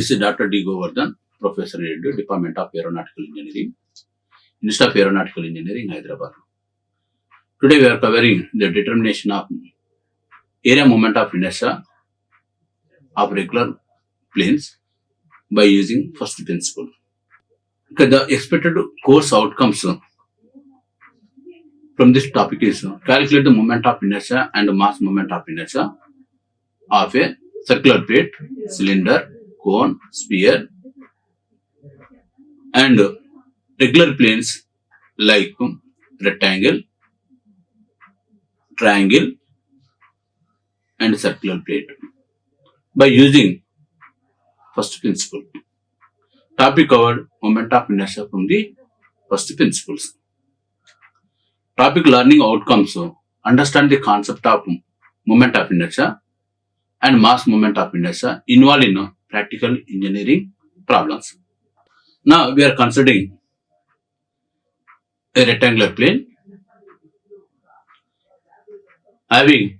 This is Dr. D. Govardhan, Professor in the Department of Aeronautical Engineering, Institute of Aeronautical Engineering, Hyderabad. Today we are covering the determination of area moment of inertia of regular planes by using first principle. Okay, the expected course outcomes from this topic is calculate the moment of inertia and mass moment of inertia of a circular plate, cylinder, cone, sphere, and regular planes like rectangle, triangle, and circular plate by using first principle. Topic covered moment of inertia from the first principles. Topic learning outcomes. Understand the concept of moment of inertia and mass moment of inertia involved in practical engineering problems. Now we are considering a rectangular plane having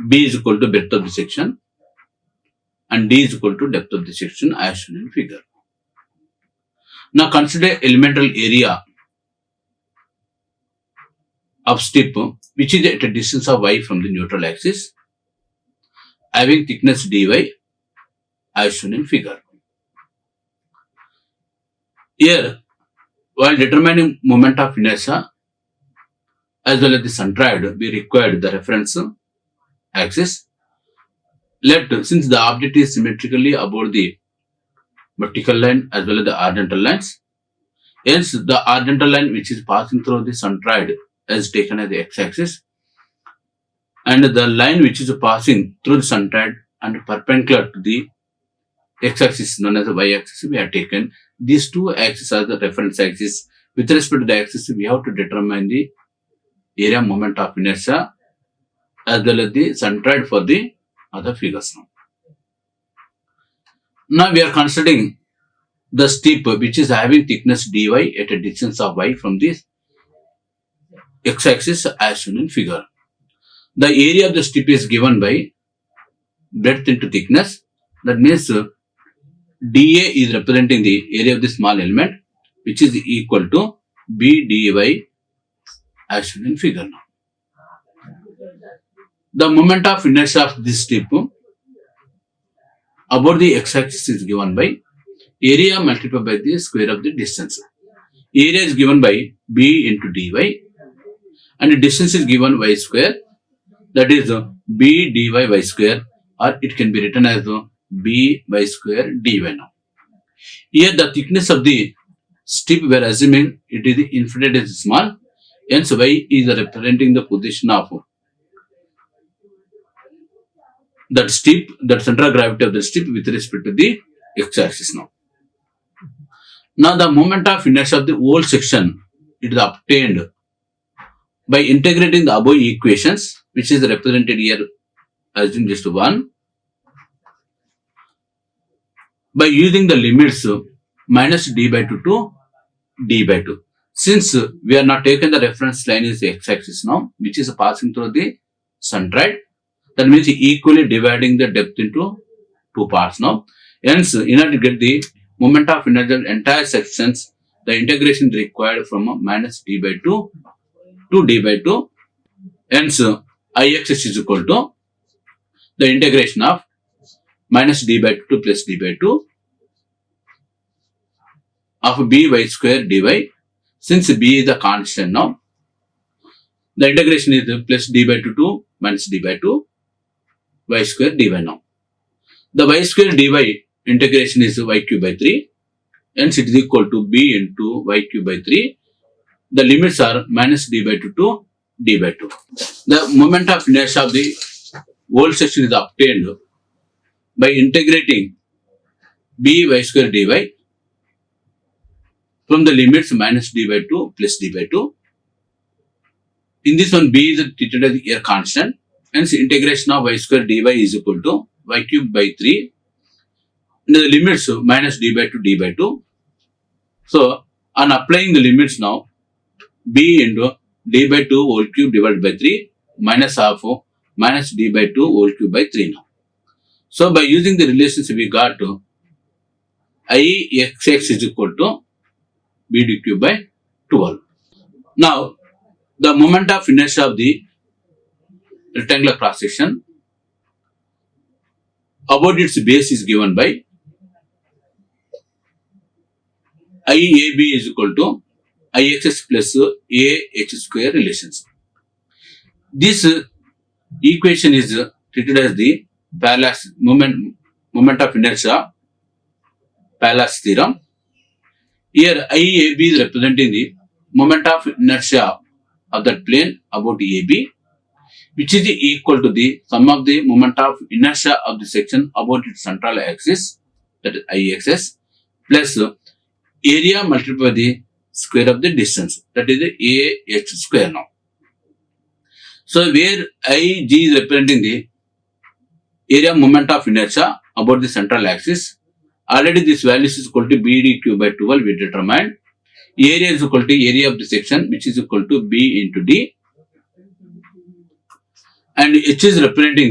B is equal to breadth of the section and D is equal to depth of the section as shown in figure. Now consider elemental area of strip which is at a distance of y from the neutral axis having thickness dy as shown in figure. Here, while determining moment of inertia as well as the centroid, we required the reference axis. Since the object is symmetrically above the vertical line as well as the horizontal lines, hence the horizontal line which is passing through the centroid is taken as the x-axis, and the line which is passing through the centroid and perpendicular to the x-axis known as the y-axis we have taken. These two axes are the reference axis. With respect to the axis, we have to determine the area moment of inertia as well as the centroid for the other figures. Now we are considering the strip which is having thickness dy at a distance of y from this x-axis as shown in figure. The area of the strip is given by breadth into thickness. That means dA is representing the area of the small element which is equal to B dy as shown in figure. The moment of inertia of this strip about the x-axis is given by area multiplied by the square of the distance. Area is given by B into dy and the distance is given y square, that is B dy y square, or it can be written as B y square dy now. Here the thickness of the strip we are assuming it is infinitely small, hence y is representing the position of that strip, that center of gravity of the strip with respect to the x-axis now. Now the moment of inertia of the whole section it is obtained by integrating the above equations which is represented here as in just 1 by using the limits minus d by 2 to d by 2. Since we are not taking the reference line is the x-axis now which is passing through the centroid, that means equally dividing the depth into two parts now. Hence, in order to get the moment of inertia of entire sections, the integration is required from minus d by 2 to d by 2. Hence, Ix is equal to the integration of minus d by 2 to plus d by 2 of by square dy. Since b is a constant now, the integration is plus d by 2 to minus d by 2 y square dy now. The y square dy integration is y cube by 3, hence it is equal to b into y cube by 3. The limits are minus d by 2 to d by 2. The moment of inertia of the whole section is obtained by integrating b y square dy from the limits minus d by 2 plus d by 2. In this one, b is treated as a constant, hence integration of y square dy is equal to y cube by 3. And the limits minus d by 2 d by 2. So, on applying the limits now, b into d by 2 whole cube divided by 3 minus half minus d by 2 whole cube by 3 now. So by using the relations we got Ixx is equal to B dq by 12. Now, the moment of inertia of the rectangular cross section about its base is given by IAB is equal to IXS plus AH square relations. This equation is treated as the parallax moment of inertia parallax theorem. Here IAB is representing the moment of inertia of that plane about AB, which is equal to the sum of the moment of inertia of the section about its central axis, that is IXS, plus area multiplied by the square of the distance, that is the AH square now. So where IG is representing the area moment of inertia about the central axis, already this value is equal to B dq by 12 we determined. Area is equal to area of the section, which is equal to B into D. And H is representing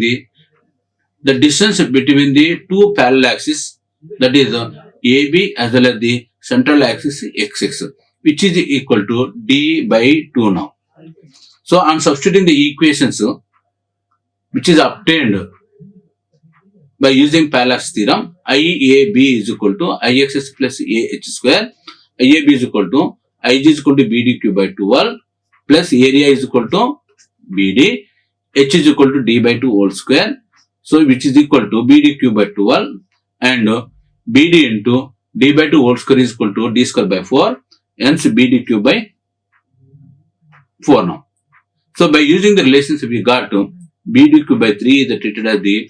the distance between the two parallel axes, that is AB as well as the central axis XX, which is equal to D by 2 now. So on substituting the equations which is obtained by using parallax theorem, IAB is equal to IXS plus AH square, IAB is equal to IG is equal to B dq by 12 plus area is equal to BD, H is equal to D by 2 whole square, so which is equal to B dq by 12 and BD into D by 2 whole square is equal to D square by 4, hence B dq by 4 now. So by using the relations we got to B dq by 3 is treated as the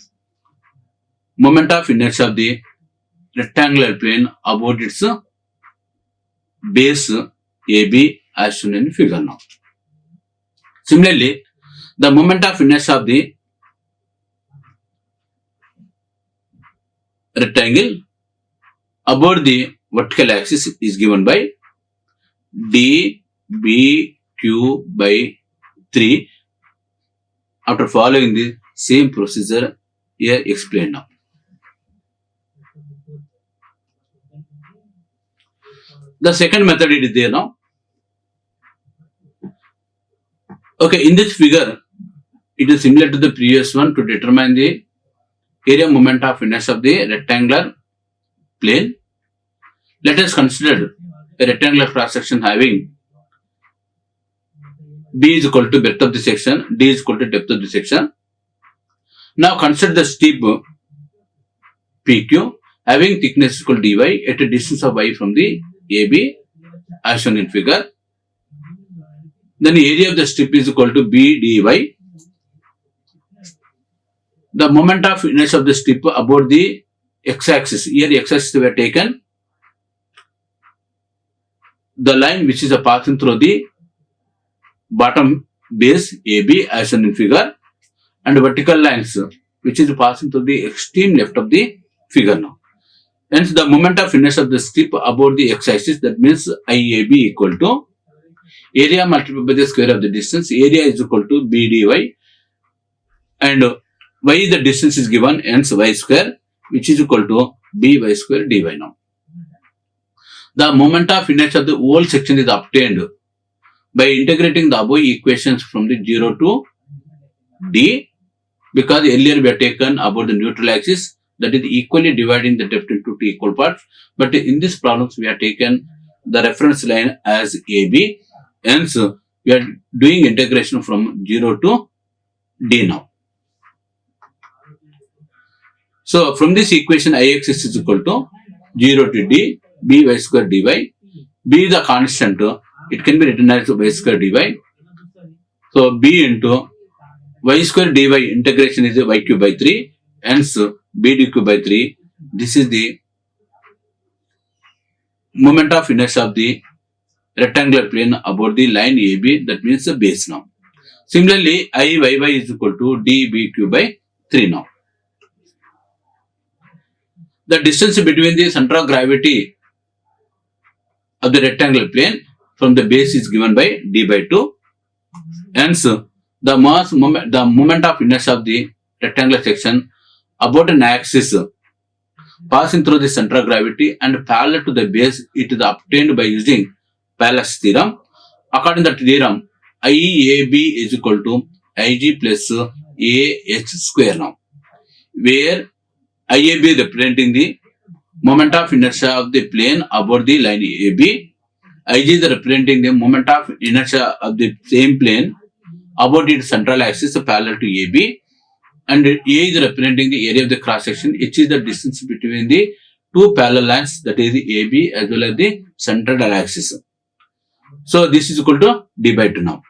moment of inertia of the rectangular plane about its base AB as shown in figure now. Similarly, the moment of inertia of the rectangle about the vertical axis is given by D B Q by 3 after following the same procedure here explained now. The second method it is there now. Okay, in this figure, it is similar to the previous one to determine the area moment of inertia of the rectangular plane. Let us consider a rectangular cross section having B is equal to breadth of the section, D is equal to depth of the section. Now consider the strip PQ having thickness equal to dy at a distance of y from the AB as shown in figure. Then the area of the strip is equal to B dy. The moment of inertia of the strip about the x-axis, here x-axis we have taken the line which is passing through the bottom base AB as shown in figure, and vertical lines which is passing through the extreme left of the figure now. Hence the moment of inertia of the strip about the x-axis, that means IAB equal to area multiplied by the square of the distance. Area is equal to B dy and y the distance is given, hence y square, which is equal to by square dy now. The moment of inertia of the whole section is obtained by integrating the above equations from the 0 to D, because earlier we have taken about the neutral axis, that is equally dividing the depth into two equal parts, but in this problems we have taken the reference line as AB, hence we are doing integration from 0 to D now. So from this equation Ix is equal to 0 to D, by square dy. B is the constant, it can be written as y square dy. So B into y square dy integration is y cube by 3, hence B dq by 3. This is the moment of inertia of the rectangular plane about the line AB, that means the base now. Similarly, Iyy is equal to dBq by 3 now. The distance between the center of gravity of the rectangular plane from the base is given by d by 2. Hence, the moment of inertia of the rectangular section about an axis passing through the center of gravity and parallel to the base, it is obtained by using Paul's theorem. According to that theorem, IAB is equal to IG plus AH square now, where IAB is representing the moment of inertia of the plane about the line AB. IG is representing the moment of inertia of the same plane about its central axis parallel to AB. And A is representing the area of the cross section, which is the distance between the two parallel lines, that is the AB as well as the central axis. So this is equal to d by 2 now.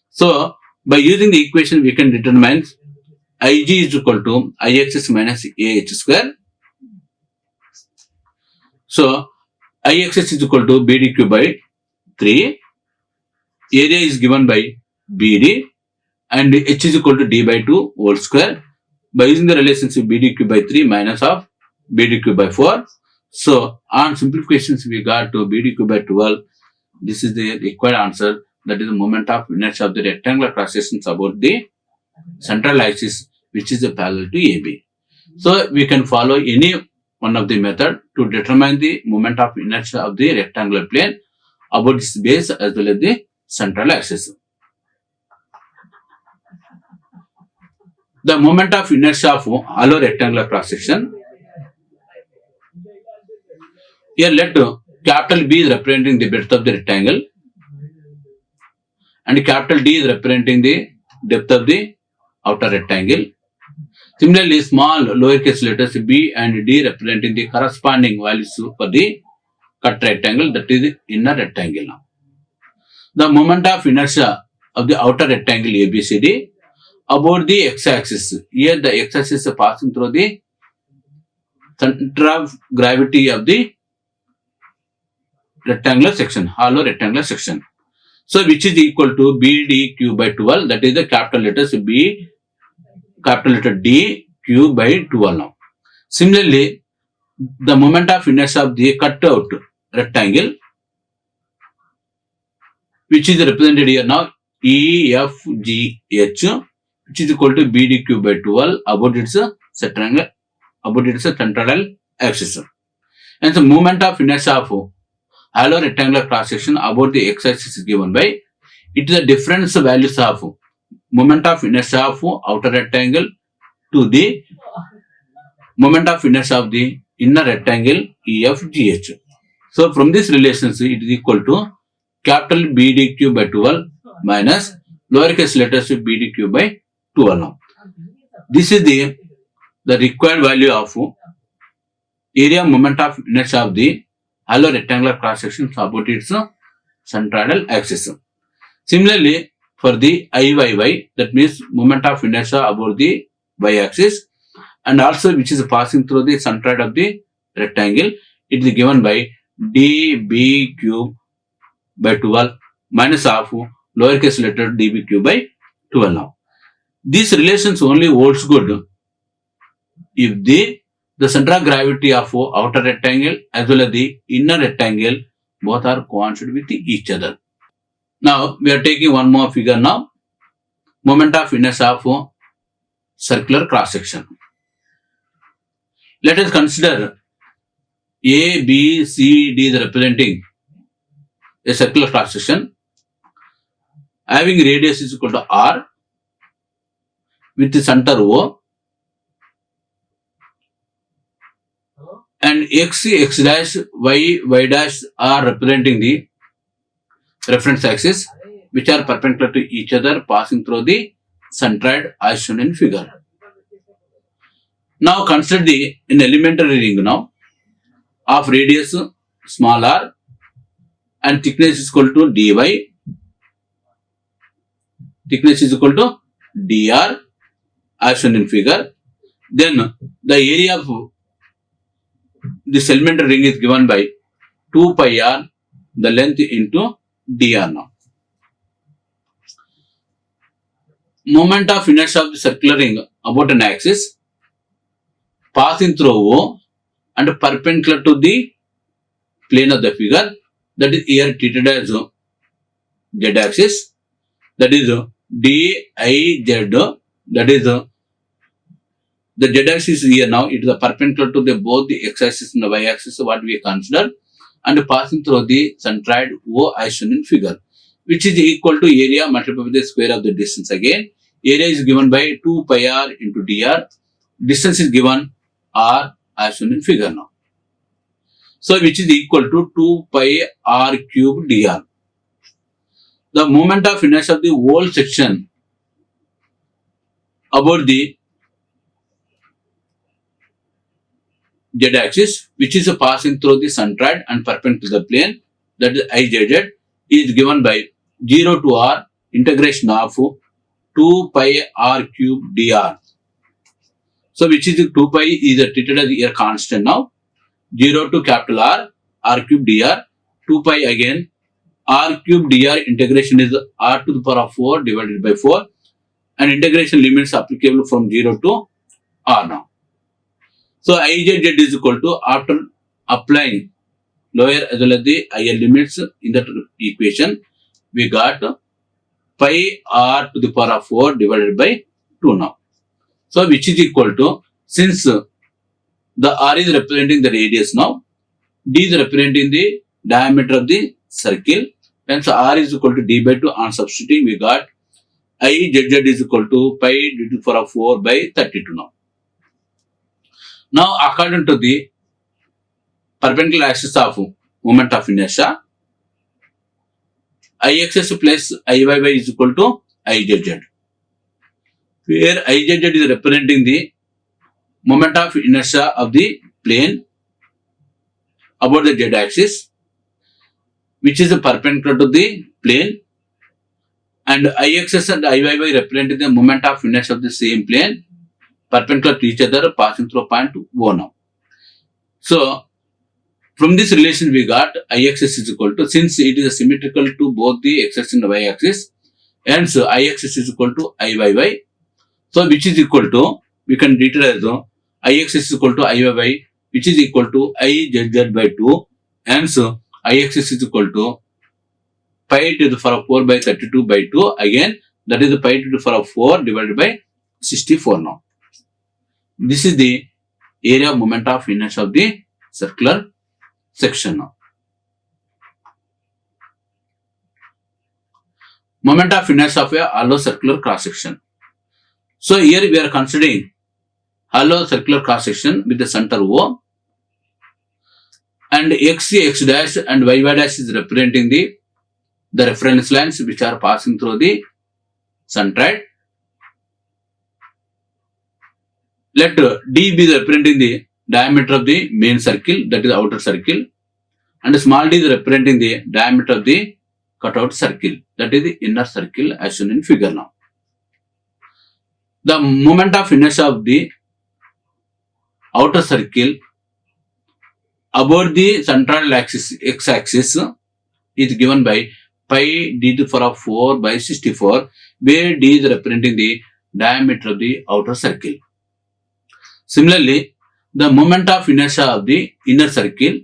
So by using the equation, we can determine Ig is equal to Ix minus AH square. So Ix is equal to BDQ by 3. Area is given by BD and H is equal to d by 2 whole square. By using the relationship BDQ by 3 minus of BDQ by 4. So on simplifications, we got to BDQ by 12. This is the required answer. That is the moment of inertia of the rectangular cross sections about the central axis, which is parallel to AB. So we can follow any one of the method to determine the moment of inertia of the rectangular plane about its base as well as the central axis. The moment of inertia of hollow rectangular cross section. Here let capital B is representing the breadth of the rectangle and capital D is representing the depth of the outer rectangle. Similarly, small lowercase letters b and d representing the corresponding values for the cut rectangle, that is the inner rectangle. Now, the moment of inertia of the outer rectangle ABCD about the x-axis. Here the x-axis is passing through the center of gravity of the rectangular section, hollow rectangular section. So which is equal to BDQ by 12, that is the capital letters B, capital letter D, Q by 12 now. Similarly, the moment of inertia of the cut out rectangle, which is represented here now EFGH, which is equal to BDQ by 12 about its central axis. And the moment of inertia of hollow rectangular cross section about the x-axis is given by, it is the difference values of moment of inertia of outer rectangle to the moment of inertia of the inner rectangle EFGH. So from this relationship, it is equal to capital BDQ by 12 minus lowercase letters BDQ by 12 now. This is the required value of area moment of inertia of the hollow rectangular cross section about its central axis. Similarly, for the IYY, that means moment of inertia about the y-axis, and also which is passing through the centroid of the rectangle, it is given by db cube by 12 minus of lowercase letter db cube by 12 now. These relations only holds good if the center of gravity of outer rectangle as well as the inner rectangle both are coincident with each other. Now we are taking one more figure now. Moment of inertia of circular cross section. Let us consider A, B, C, D is representing a circular cross section having radius is equal to R with the center O, and X, X dash, Y dash are representing the reference axis which are perpendicular to each other passing through the centroid as shown in figure. Now consider an elementary ring now of radius small r and thickness is equal to dy, thickness is equal to dr as shown in figure. Then the area of this elementary ring is given by 2 pi r, the length into dr now. Moment of inertia of the circular ring about an axis passing through O and perpendicular to the plane of the figure, that is here treated as z axis, that is diz, that is The z-axis is here now. It is perpendicular to both the x-axis and the y-axis, what we consider, and passing through the centroid O as shown in figure, which is equal to area multiplied by the square of the distance. Again, area is given by 2 pi r into dr. Distance is given r as shown in figure now. So, which is equal to 2 pi r cube dr. The moment of inertia of the whole section about the z-axis, which is passing through the centroid and perpendicular to the plane, that is IZZ, is given by 0 to r integration of 2 pi r cube dr. So, which is 2 pi is treated as a constant now. 0 to capital R, r cube dr, 2 pi again, r cube dr integration is r to the power of 4 divided by 4, and integration limits applicable from 0 to r now. So, IZZ is equal to, after applying lower as well as the higher limits in that equation, we got pi r to the power of 4 divided by 2 now. So, which is equal to, since the r is representing the radius now, d is representing the diameter of the circle, and so r is equal to d by 2. On substituting, we got IZZ is equal to pi d to the power of 4 by 32 now. Now, according to the perpendicular axis of moment of inertia, Ixx plus Iyy is equal to Izz, where Izz is representing the moment of inertia of the plane about the z-axis, which is perpendicular to the plane, and Ixx and Iyy representing the moment of inertia of the same plane perpendicular to each other, passing through a point O now. So, from this relation we got Ixx is equal to, since it is symmetrical to both the x-axis and the y-axis, and so Ixx is equal to Iyy. So, which is equal to, we can treat it as Ix is equal to Iyy, which is equal to Izz by 2, and so Ix is equal to pi to the power of 4 by 32 by 2, again that is the pi to the power of 4 divided by 64 now. This is the area of moment of inertia of the circular section now. Moment of inertia of a hollow circular cross section. So, here we are considering hollow circular cross section with the center O, and x dash and y dash is representing the reference lines which are passing through the centroid. Let d be representing the diameter of the main circle, that is the outer circle, and small d is representing the diameter of the cutout circle, that is the inner circle as shown in figure now. The moment of inertia of the outer circle about the central axis, x-axis, is given by pi d to the power of 4 by 64, where d is representing the diameter of the outer circle. Similarly, the moment of inertia of the inner circle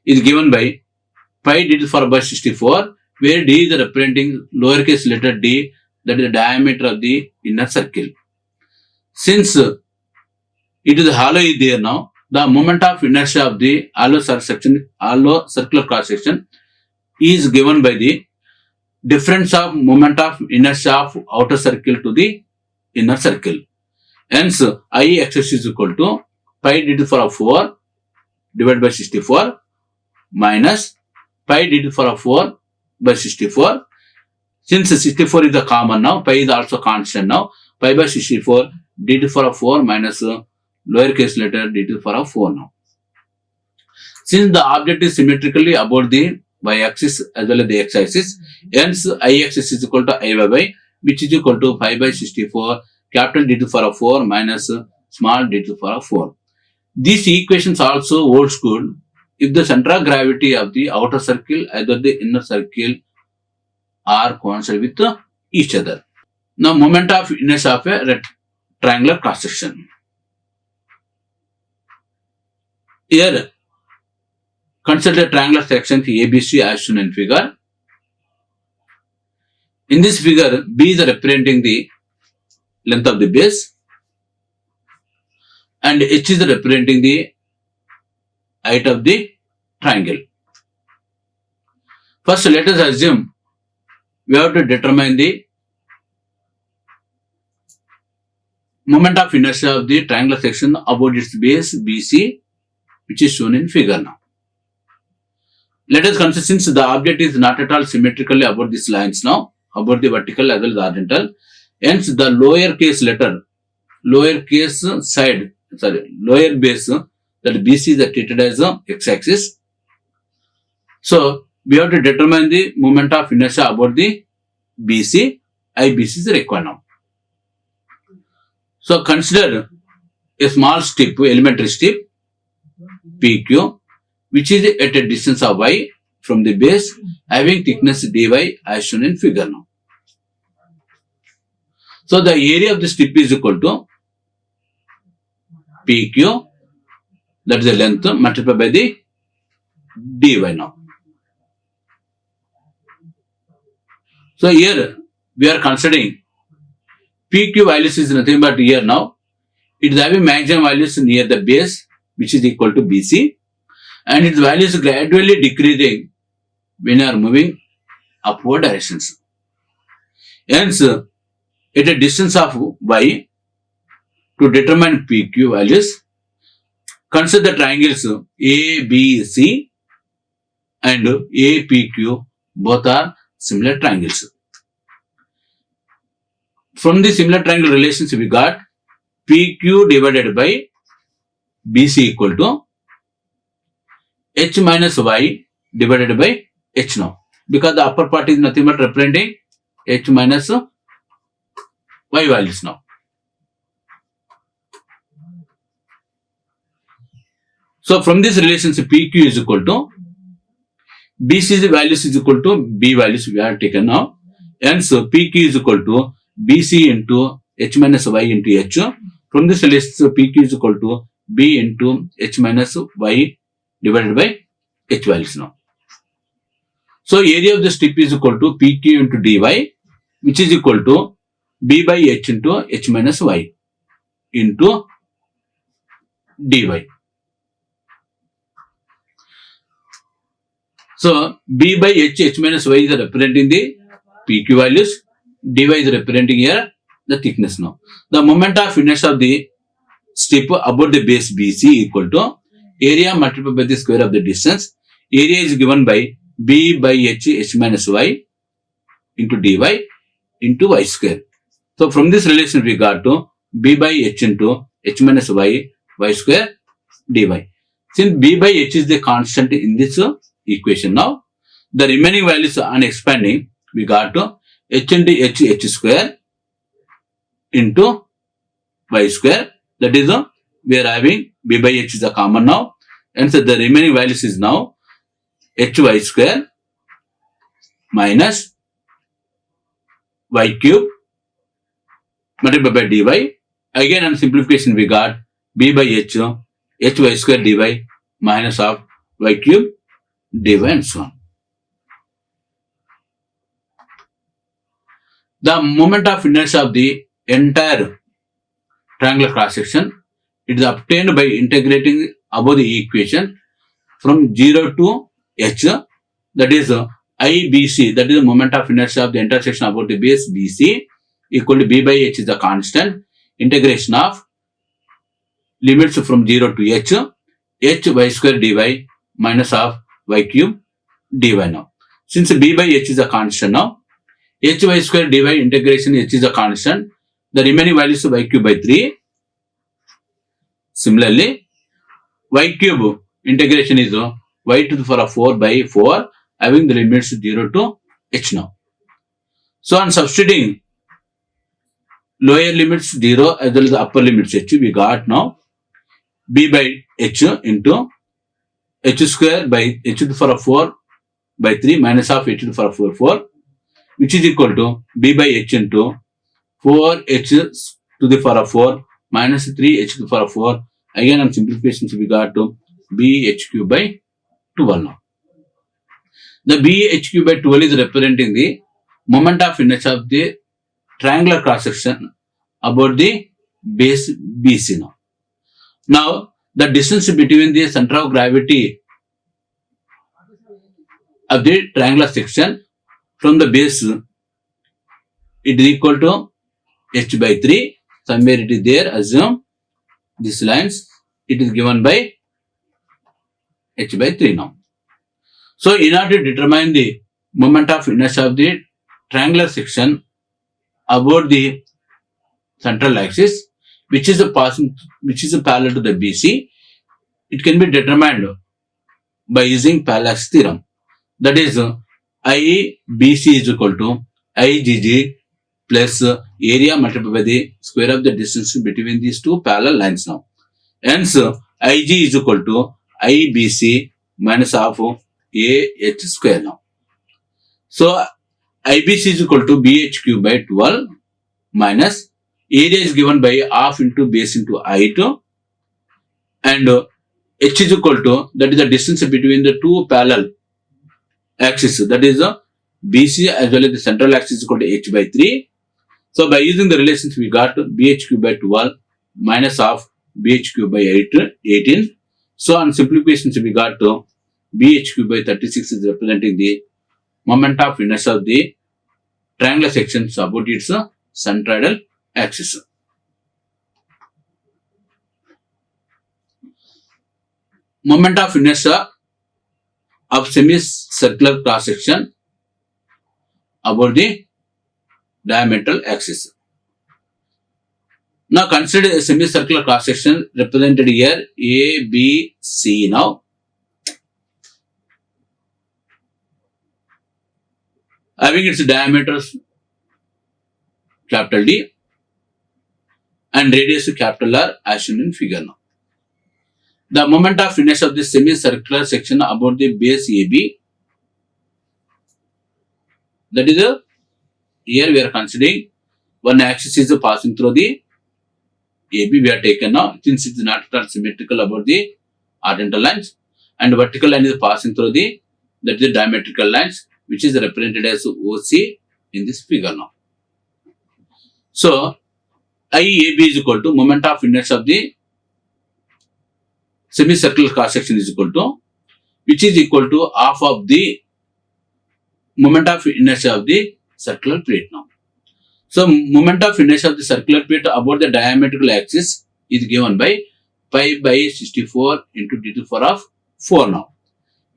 is given by pi d to the power by 64, where d is representing lowercase letter d, that is the diameter of the inner circle. Since it is hollow is there now, the moment of inertia of the hollow circular cross section is given by the difference of moment of inertia of outer circle to the inner circle. Hence, Ix is equal to pi d to the power of 4 divided by 64 minus pi d to the power of 4 by 64. Since 64 is a common now, pi is also constant now, pi by 64 d to the power of 4 minus lowercase letter d to the power of 4 now. Since the object is symmetrically about the y-axis as well as the x-axis, hence Ix is equal to Iyy, which is equal to pi by 64 capital D to the power of 4 minus small d to the power of 4. These equations also holds good if the center of gravity of the outer circle as well as the inner circle are coincide with each other. Now, moment of inertia of a triangular cross section. Here, consider triangular section ABC as shown in figure. In this figure, B is representing the length of the base, and h is representing the height of the triangle. First, let us assume we have to determine the moment of inertia of the triangular section about its base BC, which is shown in figure now. Let us consider, since the object is not at all symmetrically about these lines now, about the vertical as well as the horizontal, hence the lower base, that BC is treated as a x-axis. So we have to determine the moment of inertia about the BC. IBC is required now. So consider a small strip, elementary strip PQ, which is at a distance of y from the base, having thickness dy as shown in figure now. So the area of the strip is equal to PQ, that is the length, multiplied by the dy now. So here we are considering PQ values is nothing but here now. It is having maximum values near the base, which is equal to BC, and its value is gradually decreasing when you are moving upward directions. Hence, at a distance of y, to determine PQ values, consider the triangles ABC and APQ, both are similar triangles. From the similar triangle relations, we got PQ divided by BC equal to H minus Y divided by H now. Because the upper part is nothing but representing H minus Y values now. So from this relationship, PQ is equal to BC's values is equal to B values we have taken now. And so PQ is equal to BC into H minus Y into H. From this relationship, PQ is equal to B into H minus Y divided by H values now. So area of the strip is equal to PQ into dy, which is equal to B by H into H minus Y into dy. So B by H minus Y is representing the PQ values, dy is representing here the thickness now. The moment of inertia of the strip about the base BC equal to area multiplied by the square of the distance. Area is given by B by H minus Y into dy into Y square. So from this relation we got to B by H into H minus Y, Y square dy. Since B by H is the constant in this equation now, the remaining values on expanding, we got to H into H square into Y square. That is, we are having B by H is a common now. And so the remaining values is now Hy square minus Y cube multiplied by dy. Again on simplification we got B by H, Hy square dy minus of Y cube dy and so on. The moment of inertia of the entire triangular cross section, it is obtained by integrating above the equation from 0 to H, that is IBC, that is the moment of inertia of the intersection about the base BC equal to B by H is the constant, integration of limits from 0 to H, Hy square dy minus of Y cube dy now. Since B by H is a constant now, Hy square dy integration H is a constant, the remaining values of Y cube by 3. Similarly, Y cube integration is Y to the power of 4 by 4, having the limits 0 to H now. So on substituting lower limits 0 as well as the upper limits H, we got now B by H into H square by H to the power of 4 by 3 minus of H to the power of 4, which is equal to B by H into 4H to the power of 4 minus 3H to the power of 4. Again on simplification we got to BH by 12 now. The BH by 12 is representing the moment of inertia of the triangular cross section about the base BC now. Now, the distance between the center of gravity of the triangular section from the base, it is equal to h by 3. Somewhere it is there, assume these lines, it is given by h by 3 now. So, in order to determine the moment of inertia of the triangular section about the central axis, which is parallel to the BC, it can be determined by using parallax theorem. That is, IBC is equal to IGG plus area multiplied by the square of the distance between these two parallel lines now. Hence, IG is equal to IBC minus half AH square now. So, IBC is equal to BH cube by 12 minus area is given by half into base into height, and H is equal to, that is the distance between the two parallel axis, that is BC as well as the central axis is equal to H by 3. So, by using the relations we got BH cube by 12 minus half BH cube by 18. So, on simplifications we got BH cube by 36 is representing the moment of inertia of the triangular sections about its centroidal axis. Moment of inertia of semicircular cross section about the diametral axis. Now consider a semicircular cross section represented here A, B, C now. Having its diameters capital D and radius capital R as shown in figure now. The moment of inertia of the semicircular section about the base AB, that is here we are considering one axis is passing through the AB we are taken now, since it is not symmetrical about the horizontal lines, and vertical line is passing through the, that is the diametrical lines, which is represented as OC in this figure now. So, IAB is equal to moment of inertia of the semicircular cross section is equal to, which is equal to half of the moment of inertia of the circular plate now. So, moment of inertia of the circular plate about the diametrical axis is given by pi by 64 into d to the power of 4 now.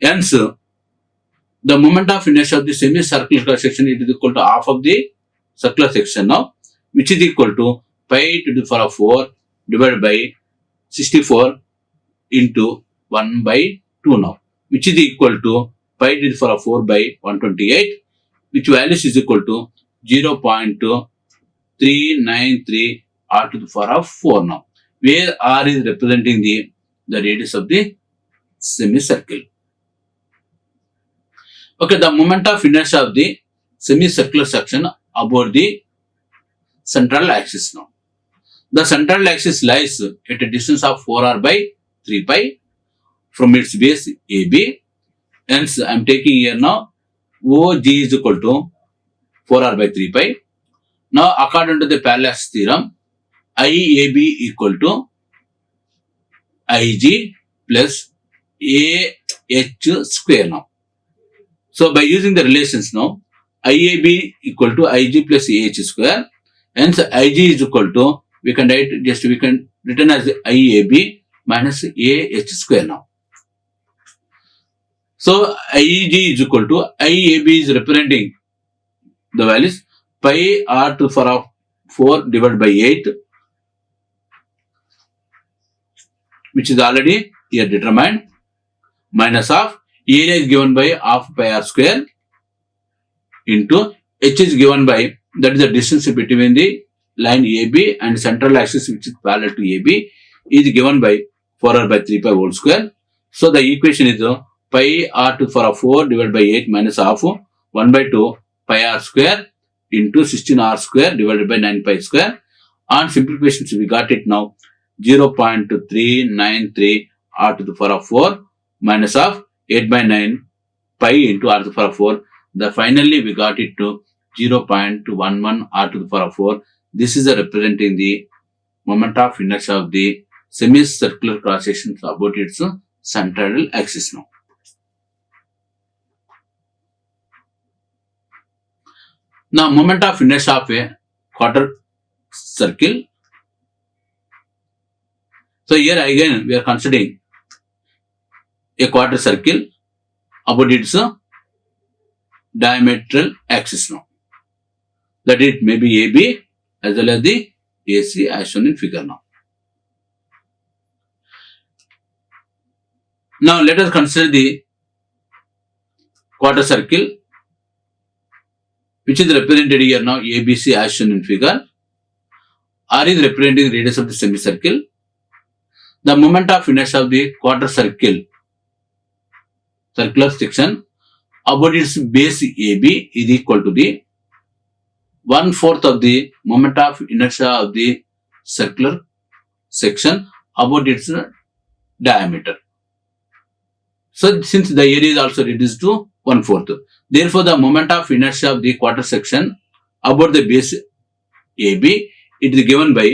Hence, the moment of inertia of the semicircular cross section is equal to half of the circular section now, which is equal to pi to the power of 4 divided by 64 into 1 by 2 now, which is equal to pi to the power of 4 by 128, which values is equal to 0.393 r to the power of 4 now, where r is representing the radius of the semicircle. Okay, the moment of inertia of the semicircular section about the central axis now. The central axis lies at a distance of 4r by 3 pi from its base AB. Hence, I am taking here now OG is equal to 4r by 3 pi. Now, according to the parallax theorem, IAB equal to IG plus AH square now. So, by using the relations now, IAB equal to IG plus AH square. Hence, IG is equal to, we can written as IAB minus AH square now. So, IG is equal to, IAB is representing the values pi r to the power of 4 divided by 8, which is already here determined, minus of area is given by half pi r square into h is given by, that is the distance between the line AB and central axis which is parallel to AB, is given by 4r by 3 pi whole square. So, the equation is pi r to the power of 4 divided by 8 minus half 1 by 2 pi r square into 16r square divided by 9 pi square. On simplifications we got it now 0.393 r to the power of 4 minus of 8 by 9 pi into r to the power of 4. Finally we got it to 0.11 r to the power of 4. This is representing the moment of inertia of the semicircular cross sections about its centroidal axis now. Now, moment of inertia of a quarter circle. So, here again we are considering a quarter circle about its diametral axis now. That it may be AB as well as the AC as shown in figure now. Now, let us consider the quarter circle, which is represented here now ABC as shown in figure. R is representing the radius of the semicircle. The moment of inertia of the quarter circle, circular section about its base AB is equal to the 1/4 of the moment of inertia of the circular section about its diameter. So, since the area is also reduced to 1/4, therefore the moment of inertia of the quarter section about the base AB, it is given by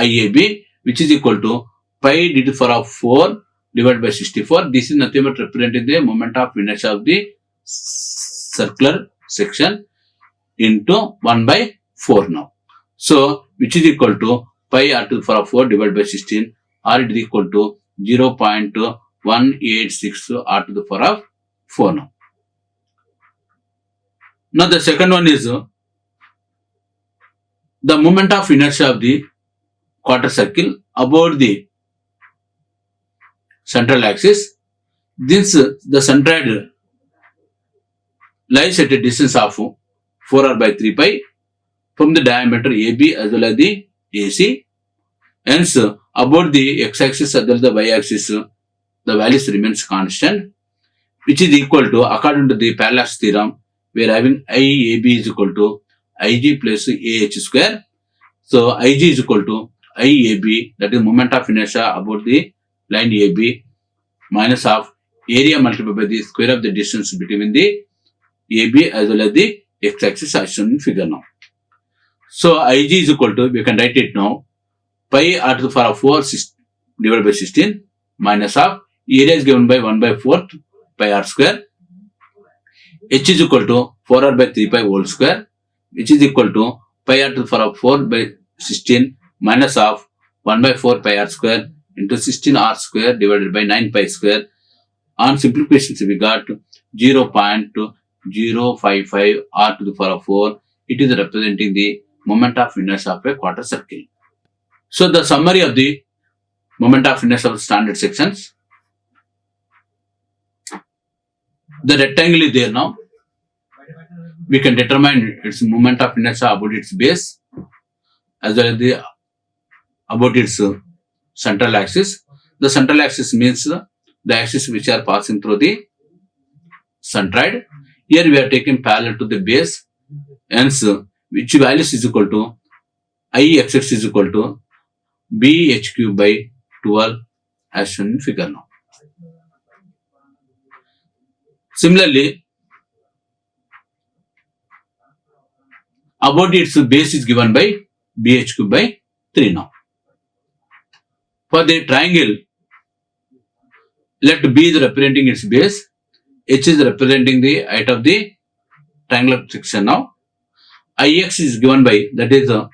IAB, which is equal to pi d to the power of 4 divided by 64. This is nothing but representing the moment of inertia of the circular section into 1/4 now. So, which is equal to pi r to the power of 4 divided by 16, or it is equal to 0.186 r to the power of 4 now. Now, the second one is the moment of inertia of the quarter circle about the central axis. This the centroid lies at a distance of 4r by 3 pi from the diameter AB as well as the AC. Hence, about the x-axis as well as the y-axis, the values remains constant, which is equal to, according to the parallax theorem, we are having IAB is equal to IG plus AH square. So, IG is equal to IAB, that is moment of inertia about the line AB, minus of area multiplied by the square of the distance between the AB as well as the x-axis as shown in figure now. So, IG is equal to, we can write it now, pi r to the power of 4 divided by 16 minus of area is given by 1/4 pi r square. H is equal to 4r by 3 pi whole square, which is equal to pi r to the power of 4 by 16 minus of 1/4 pi r square into 16r square divided by 9 pi square. On simplifications, we got 0.055 r to the power of 4. It is representing the moment of inertia of a quarter circle. So, the summary of the moment of inertia of standard sections. The rectangle is there now. We can determine its moment of inertia about its base as well as the about its central axis. The central axis means the axis which are passing through the centroid. Here we are taking parallel to the base, hence which values is equal to Ix is equal to BH cube by 12 as shown in figure now. Similarly, about its base is given by BH cube by 3 now. For the triangle, let B is representing its base, H is representing the height of the triangular section now. Ix is given by, that is the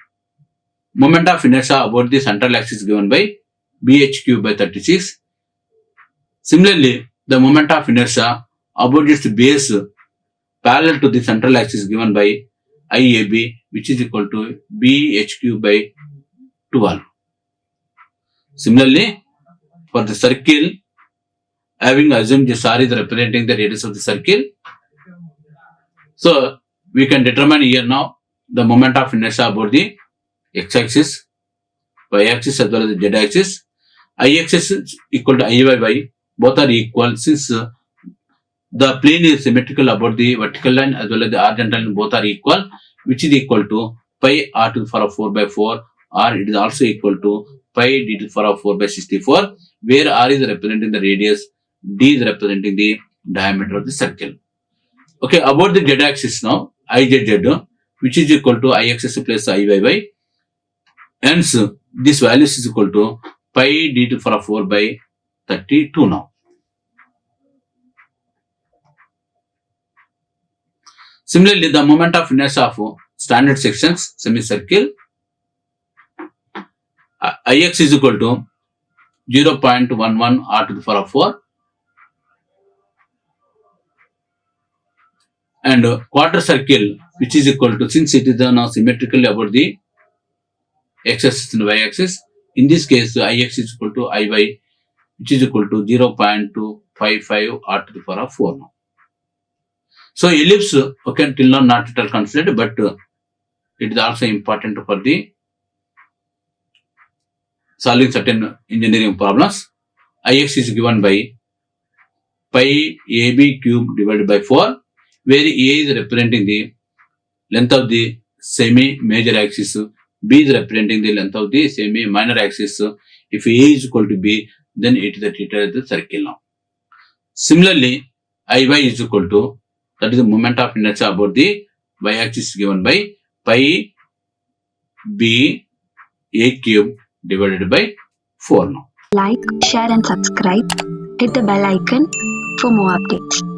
moment of inertia about the central axis given by BH cube by 36. Similarly, the moment of inertia about its base parallel to the central axis given by IAB, which is equal to BH cube by 12. Similarly, for the circle, having assumed this R is representing the radius of the circle, so we can determine here now the moment of inertia about the x-axis, y-axis as well as the z-axis. Ix is equal to Iy, both are equal since the plane is symmetrical about the vertical line as well as the horizontal line, both are equal, which is equal to pi r to the power of 4/4, or it is also equal to pi d to the power of 4/64, where r is representing the radius, d is representing the diameter of the circle. Okay, about the z-axis now, Izz, which is equal to Ix plus Iyy. Hence, this value is equal to pi d to the power of 4 by 32 now. Similarly, the moment of inertia of standard sections semicircle Ix is equal to 0.11 r to the power of 4 and quarter circle which is equal to, since it is now symmetrically about the x-axis and y-axis, in this case Ix is equal to Iy which is equal to 0.255 r to the power of 4 now. So ellipse, okay, till now not at all considered, but it is also important for the solving certain engineering problems. Ix is given by pi ab cube divided by 4, where a is representing the length of the semi major axis, b is representing the length of the semi minor axis. If a is equal to b, then it is the theta of the circle now. Similarly, Iy is equal to, that is the moment of inertia about the y-axis given by pi b a cube divided by 4 now. Like, share and subscribe. Hit the bell icon for more updates.